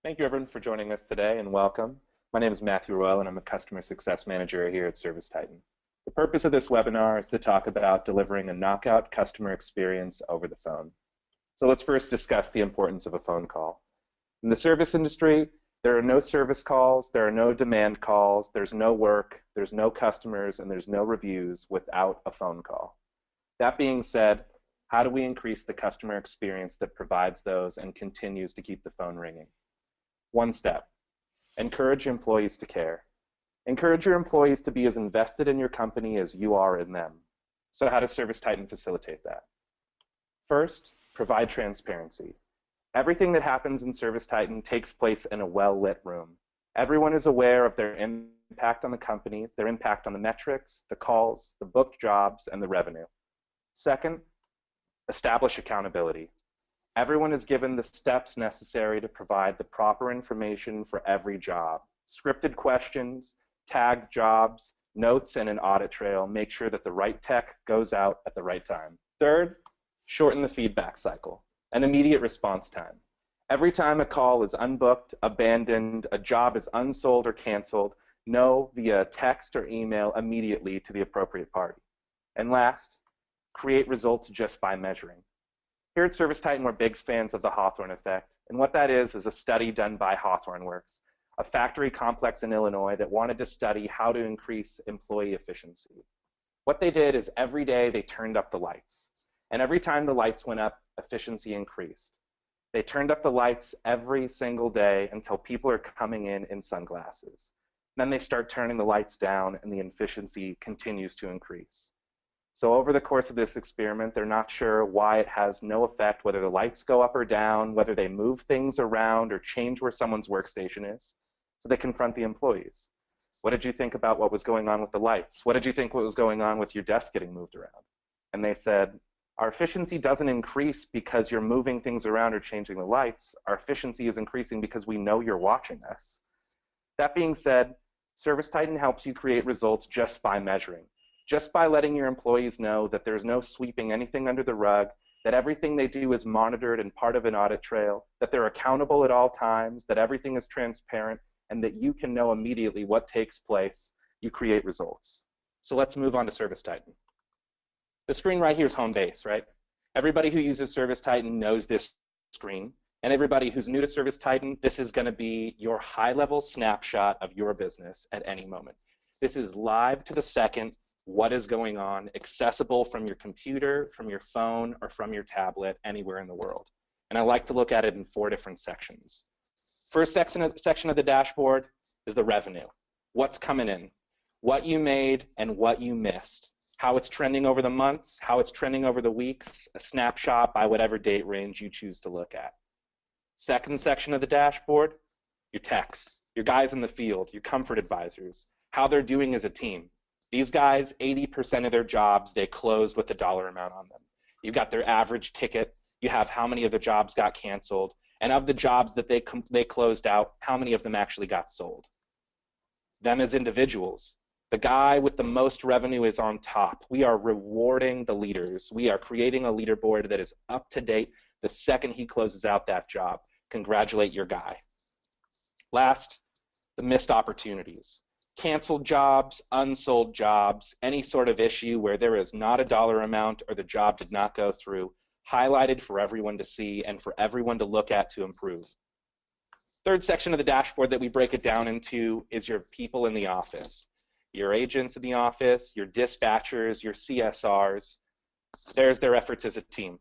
Thank you everyone for joining us today and welcome. My name is Matthew Royal and I'm a Customer Success Manager here at ServiceTitan. The purpose of this webinar is to talk about delivering a knockout customer experience over the phone. So let's first discuss the importance of a phone call. In the service industry, there are no service calls, there are no demand calls, there's no work, there's no customers, and there's no reviews without a phone call. That being said, how do we increase the customer experience that provides those and continues to keep the phone ringing? One step, encourage employees to care. Encourage your employees to be as invested in your company as you are in them. So how does ServiceTitan facilitate that? First, provide transparency. Everything that happens in ServiceTitan takes place in a well-lit room. Everyone is aware of their impact on the company, their impact on the metrics, the calls, the booked jobs, and the revenue. Second, establish accountability. Everyone is given the steps necessary to provide the proper information for every job. Scripted questions, tagged jobs, notes, and an audit trail make sure that the right tech goes out at the right time. Third, shorten the feedback cycle. An immediate response time. Every time a call is unbooked, abandoned, a job is unsold or canceled, know via text or email immediately to the appropriate party. And last, create results just by measuring. Here at ServiceTitan, we're big fans of the Hawthorne Effect, and what that is a study done by Hawthorne Works, a factory complex in Illinois that wanted to study how to increase employee efficiency. What they did is every day they turned up the lights, and every time the lights went up, efficiency increased. They turned up the lights every single day until people are coming in sunglasses. Then they start turning the lights down, and the efficiency continues to increase. So over the course of this experiment, they're not sure why it has no effect, whether the lights go up or down, whether they move things around or change where someone's workstation is. So they confront the employees. What did you think about what was going on with the lights? What did you think what was going on with your desk getting moved around? And they said, our efficiency doesn't increase because you're moving things around or changing the lights. Our efficiency is increasing because we know you're watching us. That being said, ServiceTitan helps you create results just by measuring. Just by letting your employees know that there's no sweeping anything under the rug, that everything they do is monitored and part of an audit trail, that they're accountable at all times, that everything is transparent, and that you can know immediately what takes place, you create results. So let's move on to ServiceTitan. The screen right here is home base, right? Everybody who uses ServiceTitan knows this screen, and everybody who's new to ServiceTitan, this is going to be your high-level snapshot of your business at any moment. This is live to the second. What is going on, accessible from your computer, from your phone, or from your tablet anywhere in the world. And I like to look at it in 4 different sections. First section of the dashboard is the revenue. What's coming in, what you made, and what you missed, how it's trending over the months, how it's trending over the weeks, a snapshot by whatever date range you choose to look at. Second section of the dashboard, your techs, your guys in the field, your comfort advisors, how they're doing as a team. These guys, 80% of their jobs, they closed with a dollar amount on them. You've got their average ticket. You have how many of the jobs got canceled. And of the jobs that they closed out, how many of them actually got sold. Them as individuals. The guy with the most revenue is on top. We are rewarding the leaders. We are creating a leaderboard that is up to date the second he closes out that job. Congratulate your guy. Last, the missed opportunities. Canceled jobs, unsold jobs, any sort of issue where there is not a dollar amount or the job did not go through, highlighted for everyone to see and for everyone to look at to improve. Third section of the dashboard that we break it down into is your people in the office. Your agents in the office, your dispatchers, your CSRs. There's their efforts as a team.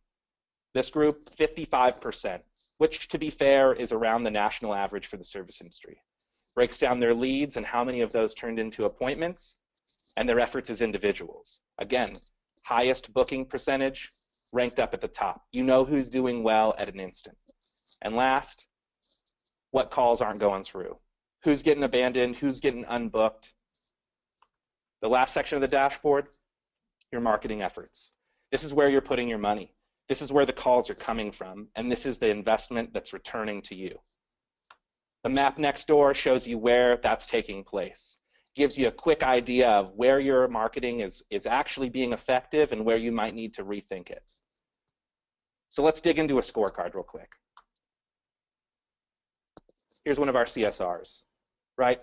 This group, 55%, which to be fair is around the national average for the service industry. Breaks down their leads and how many of those turned into appointments, and their efforts as individuals. Again, highest booking percentage, ranked up at the top. You know who's doing well at an instant. And last, what calls aren't going through. Who's getting abandoned, who's getting unbooked. The last section of the dashboard, your marketing efforts. This is where you're putting your money. This is where the calls are coming from, and this is the investment that's returning to you. The map next door shows you where that's taking place. Gives you a quick idea of where your marketing is actually being effective and where you might need to rethink it. So let's dig into a scorecard real quick. Here's one of our CSRs, right?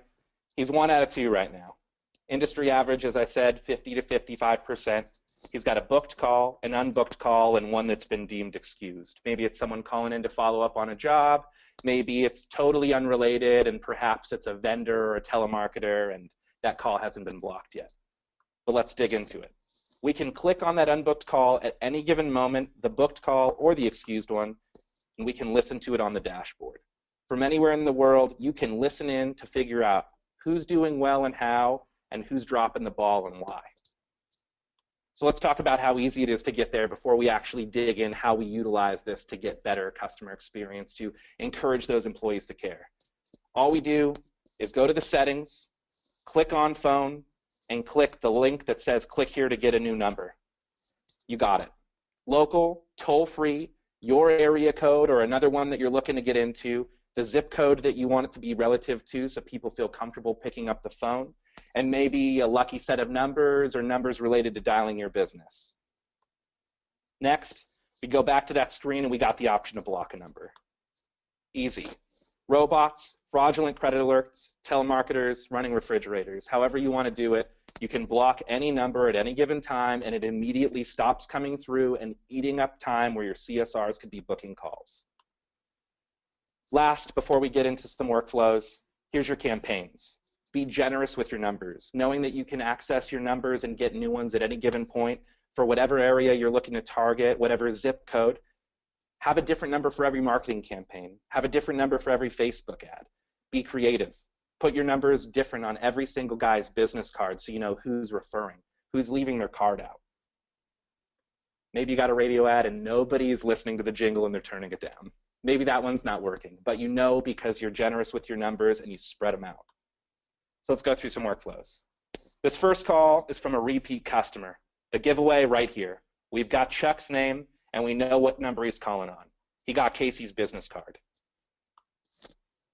He's 1 out of 2 right now. Industry average, as I said, 50 to 55%. He's got a booked call, an unbooked call, and one that's been deemed excused. Maybe it's someone calling in to follow up on a job. Maybe it's totally unrelated, and perhaps it's a vendor or a telemarketer, and that call hasn't been blocked yet. But let's dig into it. We can click on that unbooked call at any given moment, the booked call or the excused one, and we can listen to it on the dashboard. From anywhere in the world, you can listen in to figure out who's doing well and how, and who's dropping the ball and why. So let's talk about how easy it is to get there before we actually dig in how we utilize this to get better customer experience, to encourage those employees to care. All we do is go to the settings, click on phone, and click the link that says click here to get a new number. You got it. Local, toll-free, your area code or another one that you're looking to get into, the zip code that you want it to be relative to so people feel comfortable picking up the phone, and maybe a lucky set of numbers or numbers related to dialing your business. Next, we go back to that screen and we got the option to block a number. Easy. Robots, fraudulent credit alerts, telemarketers, running refrigerators, however you want to do it, you can block any number at any given time and it immediately stops coming through and eating up time where your CSRs could be booking calls. Last, before we get into some workflows, here's your campaigns. Be generous with your numbers, knowing that you can access your numbers and get new ones at any given point for whatever area you're looking to target, whatever zip code. Have a different number for every marketing campaign. Have a different number for every Facebook ad. Be creative. Put your numbers different on every single guy's business card so you know who's referring, who's leaving their card out. Maybe you got a radio ad and nobody's listening to the jingle and they're turning it down. Maybe that one's not working, but you know because you're generous with your numbers and you spread them out. So let's go through some workflows. This first call is from a repeat customer. The giveaway right here. We've got Chuck's name and we know what number he's calling on. He got Casey's business card.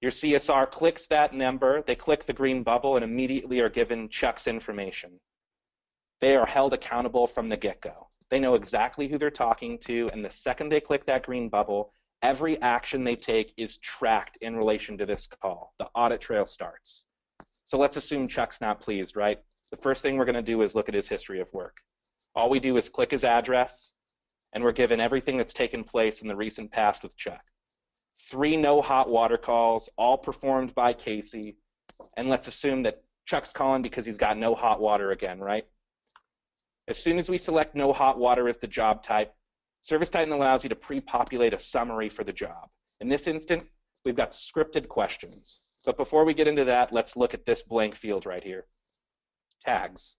Your CSR clicks that number, they click the green bubble and immediately are given Chuck's information. They are held accountable from the get-go. They know exactly who they're talking to, and the second they click that green bubble, every action they take is tracked in relation to this call. The audit trail starts. So let's assume Chuck's not pleased, right? The first thing we're going to do is look at his history of work. All we do is click his address, and we're given everything that's taken place in the recent past with Chuck. 3 no hot water calls, all performed by Casey, and let's assume that Chuck's calling because he's got no hot water again, right? As soon as we select no hot water as the job type, ServiceTitan allows you to pre-populate a summary for the job. In this instant, we've got scripted questions. But before we get into that, let's look at this blank field right here. Tags.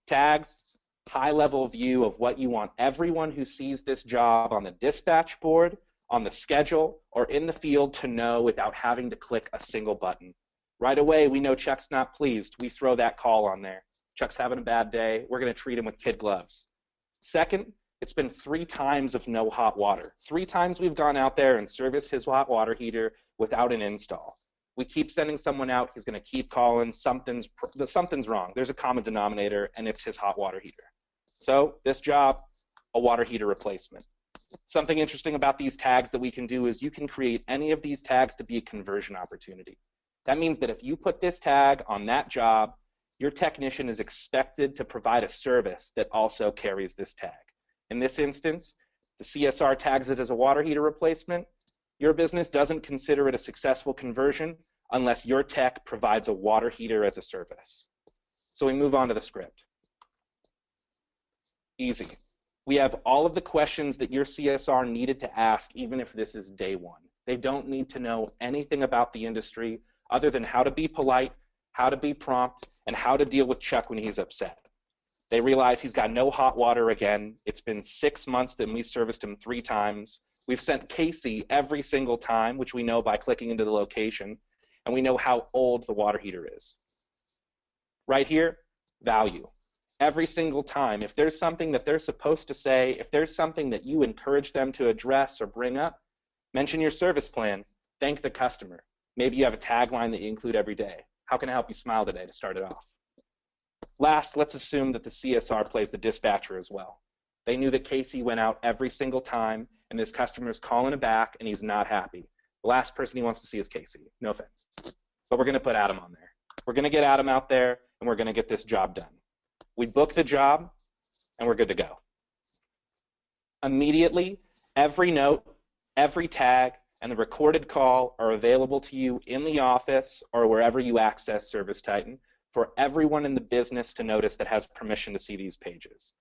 Tags, high-level view of what you want everyone who sees this job on the dispatch board, on the schedule, or in the field to know without having to click a single button. Right away, we know Chuck's not pleased. We throw that call on there. Chuck's having a bad day. We're going to treat him with kid gloves. Second, it's been 3 times of no hot water. 3 times we've gone out there and serviced his hot water heater without an install. We keep sending someone out. He's going to keep calling. Something's wrong. There's a common denominator, and it's his hot water heater. So this job, a water heater replacement. Something interesting about these tags that we can do is you can create any of these tags to be a conversion opportunity. That means that if you put this tag on that job, your technician is expected to provide a service that also carries this tag. In this instance, the CSR tags it as a water heater replacement. Your business doesn't consider it a successful conversion unless your tech provides a water heater as a service. So we move on to the script. Easy. We have all of the questions that your CSR needed to ask even if this is day 1. They don't need to know anything about the industry other than how to be polite, how to be prompt, and how to deal with Chuck when he's upset. They realize he's got no hot water again. It's been 6 months that we serviced him 3 times. We've sent Casey every single time, which we know by clicking into the location, and we know how old the water heater is. Right here, value. Every single time, if there's something that they're supposed to say, if there's something that you encourage them to address or bring up, mention your service plan, thank the customer. Maybe you have a tagline that you include every day. How can I help you smile today to start it off? Last, let's assume that the CSR plays the dispatcher as well. They knew that Casey went out every single time and this customer's calling him back and he's not happy. The last person he wants to see is Casey. No offense. But we're going to put Adam on there. We're going to get Adam out there, and we're going to get this job done. We book the job, and we're good to go. Immediately, every note, every tag, and the recorded call are available to you in the office or wherever you access ServiceTitan for everyone in the business to notice that has permission to see these pages.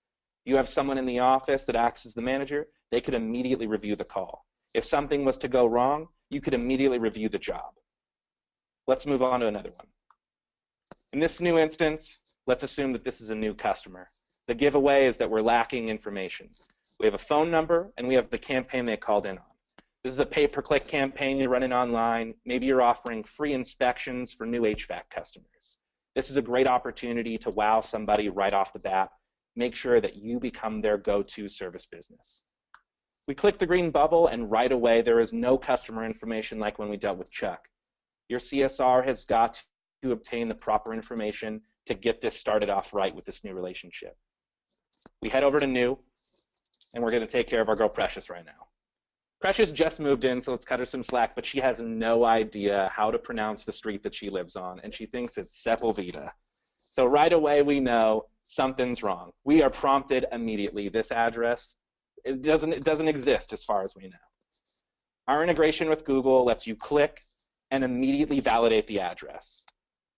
If you have someone in the office that acts as the manager, they could immediately review the call. If something was to go wrong, you could immediately review the job. Let's move on to another one. In this new instance, let's assume that this is a new customer. The giveaway is that we're lacking information. We have a phone number, and we have the campaign they called in on. This is a pay-per-click campaign you're running online. Maybe you're offering free inspections for new HVAC customers. This is a great opportunity to wow somebody right off the bat. Make sure that you become their go-to service business. We click the green bubble, and right away there is no customer information like when we dealt with Chuck. Your CSR has got to obtain the proper information to get this started off right with this new relationship. We head over to new, and we're going to take care of our girl Precious right now. Precious just moved in, so let's cut her some slack, but she has no idea how to pronounce the street that she lives on, and she thinks it's Sepulveda. So right away we know something's wrong. We are prompted immediately. This address, it doesn't exist as far as we know. Our integration with Google lets you click and immediately validate the address.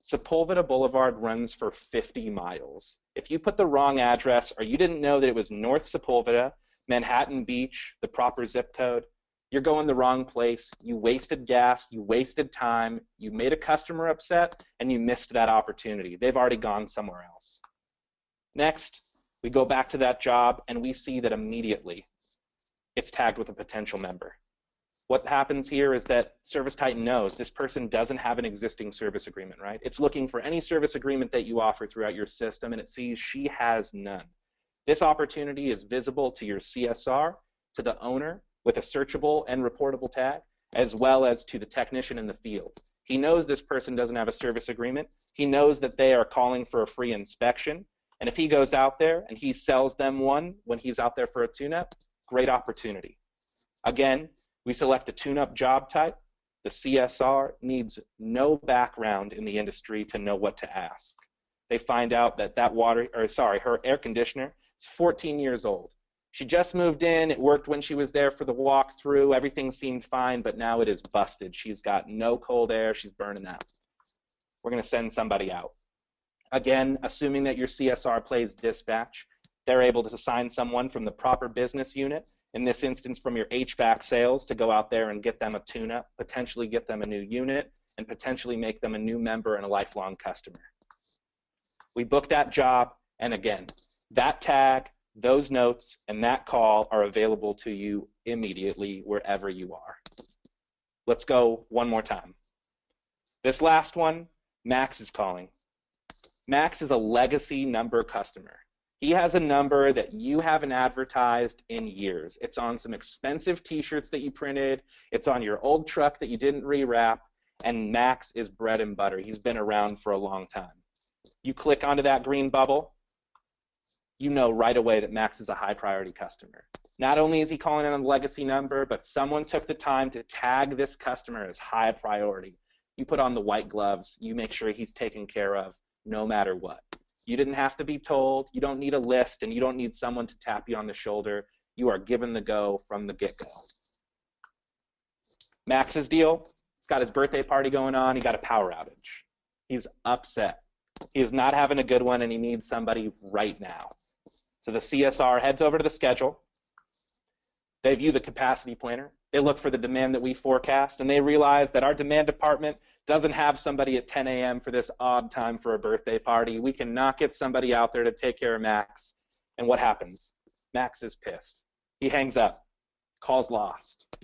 Sepulveda Boulevard runs for 50 miles. If you put the wrong address or you didn't know that it was North Sepulveda, Manhattan Beach, the proper zip code, you're going the wrong place. You wasted gas, you wasted time, you made a customer upset, and you missed that opportunity. They've already gone somewhere else. Next, we go back to that job, and we see that immediately it's tagged with a potential member. What happens here is that ServiceTitan knows this person doesn't have an existing service agreement, right? It's looking for any service agreement that you offer throughout your system, and it sees she has none. This opportunity is visible to your CSR, to the owner with a searchable and reportable tag, as well as to the technician in the field. He knows this person doesn't have a service agreement. He knows that they are calling for a free inspection, and if he goes out there and he sells them one when he's out there for a tune-up, great opportunity. Again, we select a tune-up job type. The CSR needs no background in the industry to know what to ask. They find out that her air conditioner is 14 years old. She just moved in, it worked when she was there for the walkthrough, everything seemed fine, but now it is busted. She's got no cold air, she's burning out. We're going to send somebody out. Again, assuming that your CSR plays dispatch, they're able to assign someone from the proper business unit, in this instance from your HVAC sales, to go out there and get them a tune-up, potentially get them a new unit, and potentially make them a new member and a lifelong customer. We book that job, and again, that tag, those notes, and that call are available to you immediately wherever you are. Let's go one more time. This last one, Max is calling. Max is a legacy number customer. He has a number that you haven't advertised in years. It's on some expensive t-shirts that you printed. It's on your old truck that you didn't rewrap, and Max is bread and butter. He's been around for a long time. You click onto that green bubble, you know right away that Max is a high priority customer. Not only is he calling in on a legacy number, but someone took the time to tag this customer as high priority. You put on the white gloves, you make sure he's taken care of no matter what. You didn't have to be told, you don't need a list, and you don't need someone to tap you on the shoulder. You are given the go from the get-go. Max's deal, he's got his birthday party going on, he got a power outage. He's upset. He is not having a good one, and he needs somebody right now. So the CSR heads over to the schedule. They view the capacity planner. They look for the demand that we forecast, and they realize that our demand department doesn't have somebody at 10 a.m. for this odd time for a birthday party. We cannot get somebody out there to take care of Max. And what happens? Max is pissed. He hangs up. Call's lost.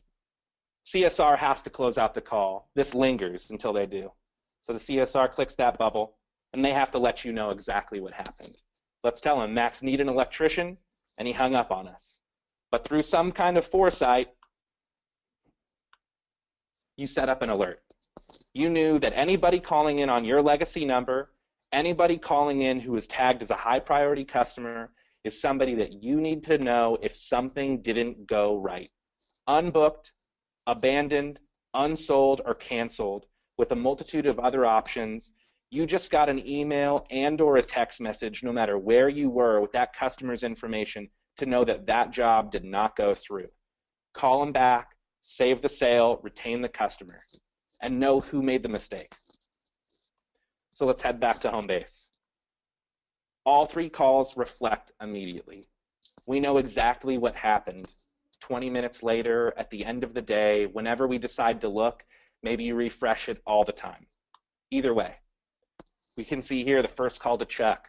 CSR has to close out the call. This lingers until they do. So the CSR clicks that bubble, and they have to let you know exactly what happened. Let's tell him Max needed an electrician, and he hung up on us. But through some kind of foresight, you set up an alert. You knew that anybody calling in on your legacy number, anybody calling in who is tagged as a high priority customer, is somebody that you need to know if something didn't go right. Unbooked, abandoned, unsold, or canceled with a multitude of other options, you just got an email and or a text message, no matter where you were, with that customer's information to know that that job did not go through. Call them back, save the sale, retain the customer, and know who made the mistake. So let's head back to home base. All 3 calls reflect immediately. We know exactly what happened 20 minutes later, at the end of the day, whenever we decide to look. Maybe you refresh it all the time. Either way, we can see here the first call to check.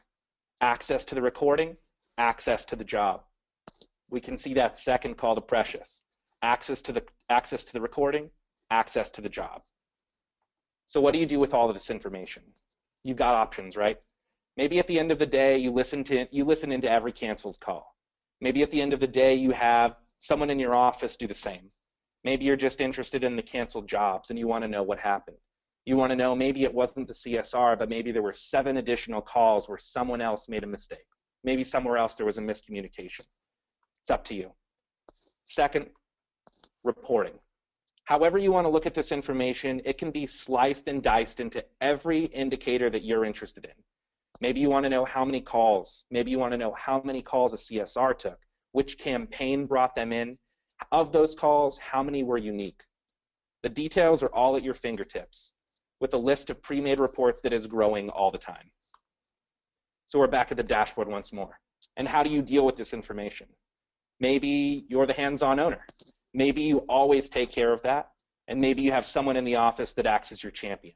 Access to the recording, access to the job. We can see that second call to Precious. Access to the recording, access to the job. So what do you do with all of this information? You've got options, right? Maybe at the end of the day, you listen into every canceled call. Maybe at the end of the day, you have someone in your office do the same. Maybe you're just interested in the canceled jobs and you want to know what happened. You want to know maybe it wasn't the CSR, but maybe there were 7 additional calls where someone else made a mistake. Maybe somewhere else there was a miscommunication. It's up to you. Second, reporting. However you want to look at this information, it can be sliced and diced into every indicator that you're interested in. Maybe you want to know how many calls. Maybe you want to know how many calls a CSR took, which campaign brought them in. Of those calls, how many were unique? The details are all at your fingertips, with a list of pre-made reports that is growing all the time. So we're back at the dashboard once more. And how do you deal with this information? Maybe you're the hands-on owner. Maybe you always take care of that, and maybe you have someone in the office that acts as your champion.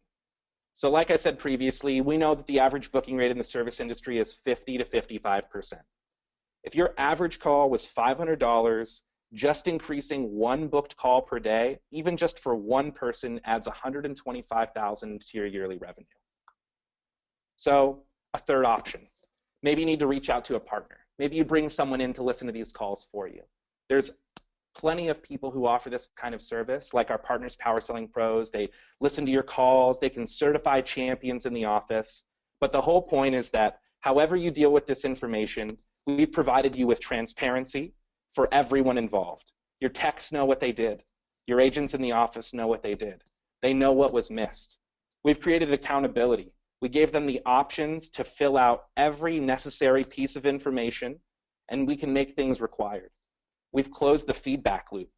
So like I said previously, we know that the average booking rate in the service industry is 50 to 55%. If your average call was $500, just increasing 1 booked call per day, even just for one person, adds $125,000 to your yearly revenue. So a third option. Maybe you need to reach out to a partner. Maybe you bring someone in to listen to these calls for you. There's plenty of people who offer this kind of service, like our partners, Power Selling Pros. They listen to your calls. They can certify champions in the office. But the whole point is that however you deal with this information, we've provided you with transparency for everyone involved. Your techs know what they did. Your agents in the office know what they did. They know what was missed. We've created accountability. We gave them the options to fill out every necessary piece of information, and we can make things required. We've closed the feedback loop.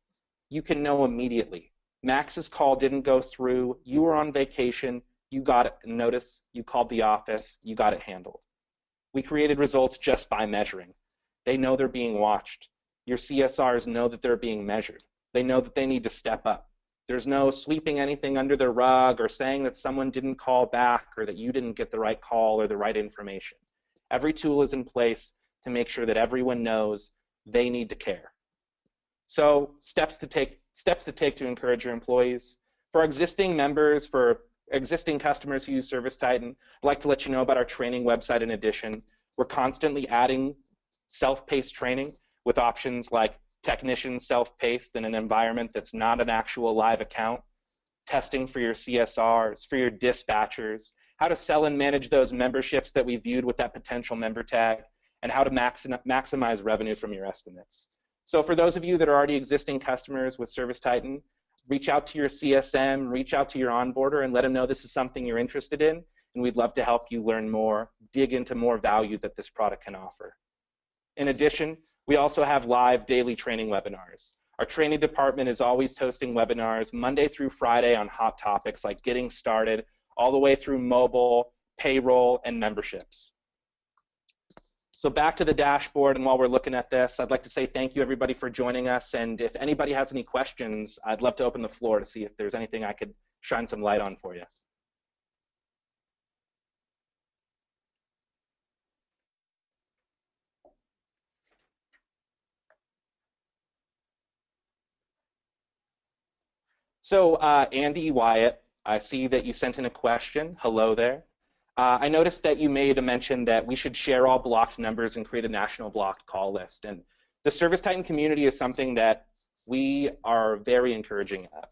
You can know immediately. Max's call didn't go through. You were on vacation. You got it. Notice you called the office. You got it handled. We created results just by measuring. They know they're being watched. Your CSRs know that they're being measured. They know that they need to step up. There's no sweeping anything under the rug or saying that someone didn't call back or that you didn't get the right call or the right information. Every tool is in place to make sure that everyone knows they need to care. So steps to take to encourage your employees. For existing members, for existing customers who use ServiceTitan, I'd like to let you know about our training website in addition. We're constantly adding self-paced training with options like technician self-paced in an environment that's not an actual live account, testing for your CSRs, for your dispatchers, how to sell and manage those memberships that we viewed with that potential member tag, and how to maximize revenue from your estimates. So for those of you that are already existing customers with ServiceTitan, reach out to your CSM, reach out to your onboarder, and let them know this is something you're interested in, and we'd love to help you learn more, dig into more value that this product can offer. In addition, we also have live daily training webinars. Our training department is always hosting webinars Monday through Friday on hot topics like getting started, all the way through mobile, payroll, and memberships. So back to the dashboard, and while we're looking at this, I'd like to say thank you everybody for joining us, and if anybody has any questions, I'd love to open the floor to see if there's anything I could shine some light on for you. So Andy Wyatt, I see that you sent in a question. Hello there. I noticed that you made a mention that we should share all blocked numbers and create a national blocked call list. And the ServiceTitan community is something that we are very encouraging of.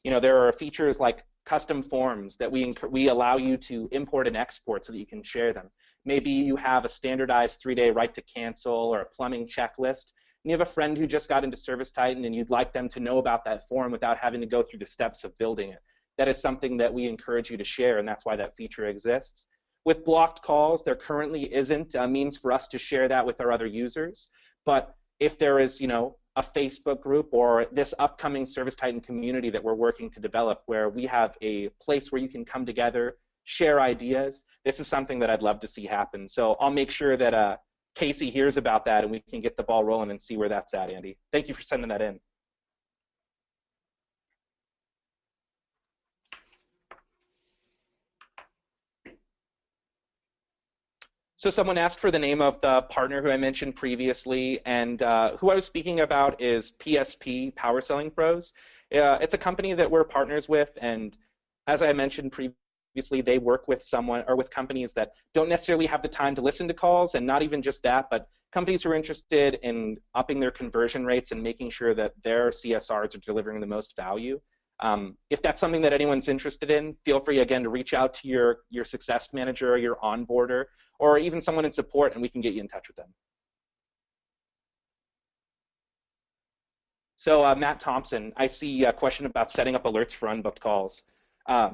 You know, there are features like custom forms that we allow you to import and export so that you can share them. Maybe you have a standardized 3-day right to cancel or a plumbing checklist. and you have a friend who just got into ServiceTitan and you'd like them to know about that form without having to go through the steps of building it, that is something that we encourage you to share, and that's why that feature exists. With blocked calls, there currently isn't a means for us to share that with our other users, but if there is, a Facebook group or this upcoming ServiceTitan community that we're working to develop where we have a place where you can come together, share ideas, this is something that I'd love to see happen. So I'll make sure that Casey hears about that and we can get the ball rolling and see where that's at, Andy. Thank you for sending that in. So someone asked for the name of the partner who I mentioned previously, and who I was speaking about is PSP, Power Selling Pros. It's a company that we're partners with, and as I mentioned previously, they work with someone or with companies that don't necessarily have the time to listen to calls, and not even just that, but companies who are interested in upping their conversion rates and making sure that their CSRs are delivering the most value. If that's something that anyone's interested in, feel free again to reach out to your success manager or your onboarder, or even someone in support, and we can get you in touch with them. So Matt Thompson, I see a question about setting up alerts for unbooked calls. I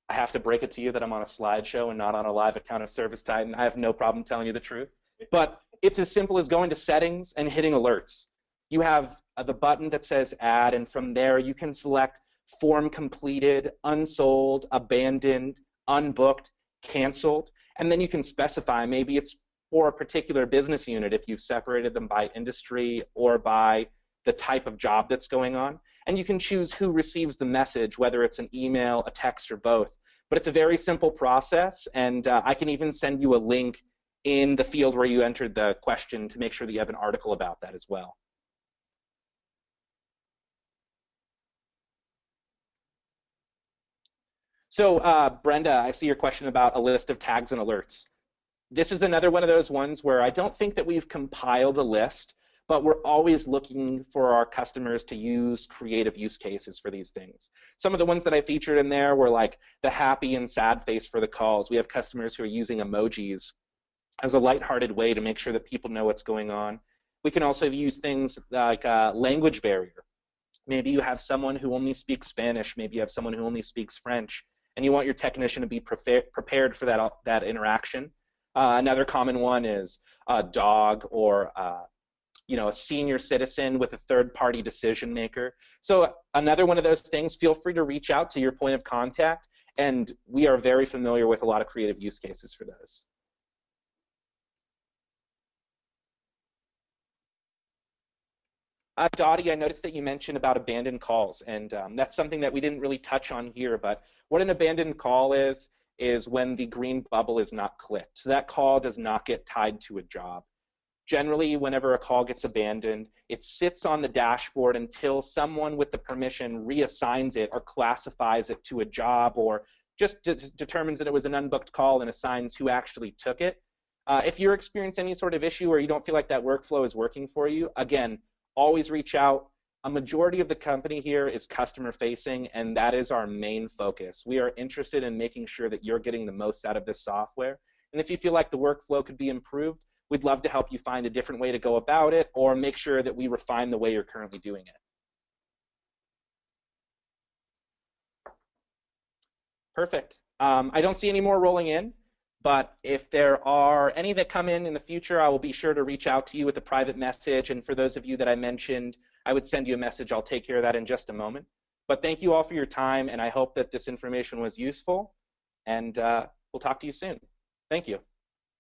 have to break it to you that I'm on a slideshow and not on a live account of ServiceTitan. I have no problem telling you the truth. But it's as simple as going to settings and hitting alerts. You have the button that says add, and from there you can select form completed, unsold, abandoned, unbooked, canceled, and then you can specify maybe it's for a particular business unit if you've separated them by industry or by the type of job that's going on. And you can choose who receives the message, whether it's an email, a text, or both. But it's a very simple process, and I can even send you a link in the field where you entered the question to make sure that you have an article about that as well. So Brenda, I see your question about a list of tags and alerts. This is another one of those ones where I don't think that we've compiled a list, but we're always looking for our customers to use creative use cases for these things. Some of the ones that I featured in there were like the happy and sad face for the calls. We have customers who are using emojis as a lighthearted way to make sure that people know what's going on. We can also use things like language barrier. Maybe you have someone who only speaks Spanish, maybe you have someone who only speaks French, and you want your technician to be prepared for that interaction. Another common one is a dog or a senior citizen with a third-party decision maker. So another one of those things, feel free to reach out to your point of contact, and we are very familiar with a lot of creative use cases for those. Dottie, I noticed that you mentioned about abandoned calls, and that's something that we didn't really touch on here, but what an abandoned call is when the green bubble is not clicked. So that call does not get tied to a job. Generally, whenever a call gets abandoned, it sits on the dashboard until someone with the permission reassigns it or classifies it to a job or just determines that it was an unbooked call and assigns who actually took it. If you're experiencing any sort of issue or you don't feel like that workflow is working for you, again, always reach out. A majority of the company here is customer facing, and that is our main focus. We are interested in making sure that you're getting the most out of this software. And if you feel like the workflow could be improved, we'd love to help you find a different way to go about it or make sure that we refine the way you're currently doing it. Perfect. I don't see any more rolling in, but if there are any that come in the future, I will be sure to reach out to you with a private message. And for those of you that I mentioned, I would send you a message. I'll take care of that in just a moment. But thank you all for your time, and I hope that this information was useful. And we'll talk to you soon. Thank you.